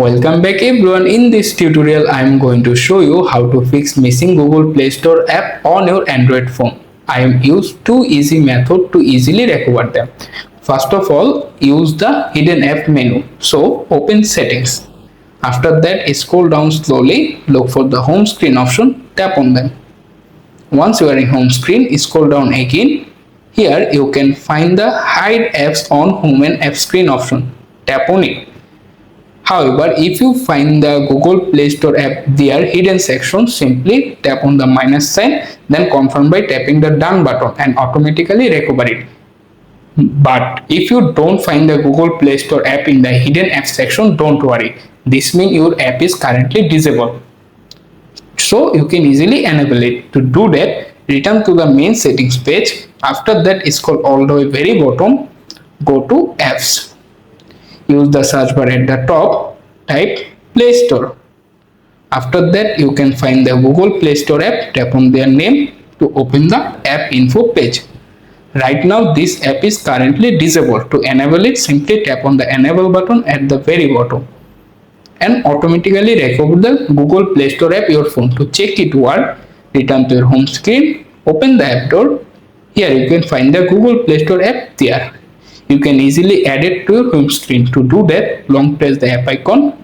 Welcome back everyone. In this tutorial I am going to show you how to fix missing Google Play Store app on your Android phone. I have used two easy methods to easily recover them. First of all, use the hidden app menu. So open settings. After that, scroll down slowly, look for the home screen option, tap on them. Once you are in home screen, scroll down again. Here you can find the hide apps on home and app screen option. Tap on it. However, if you find the Google Play Store app there hidden section, simply tap on the minus sign, then confirm by tapping the done button and automatically recover it. But if you don't find the Google Play Store app in the hidden app section, don't worry. This means your app is currently disabled. So you can easily enable it. To do that, return to the main settings page. After that, scroll all the way very bottom, go to apps. Use the search bar at the top, type Play Store. After that, you can find the Google Play Store app, tap on their name to open the app info page. Right now, this app is currently disabled. To enable it, simply tap on the enable button at the very bottom and automatically recover the Google Play Store app your phone. To check it work, return to your home screen, open the app door. Here you can find the Google Play Store app there. You can easily add it to your home screen. To do that, long press the app icon,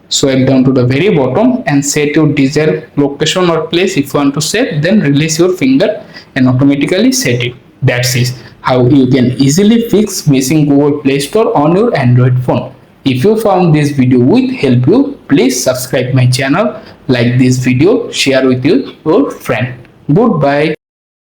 swipe down to the very bottom and set your desired location or place. If you want to set, then release your finger and automatically set it. That's it, how you can easily fix missing Google Play Store on your Android phone. If you found this video will help you, please subscribe my channel, like this video, share with your friend. Goodbye.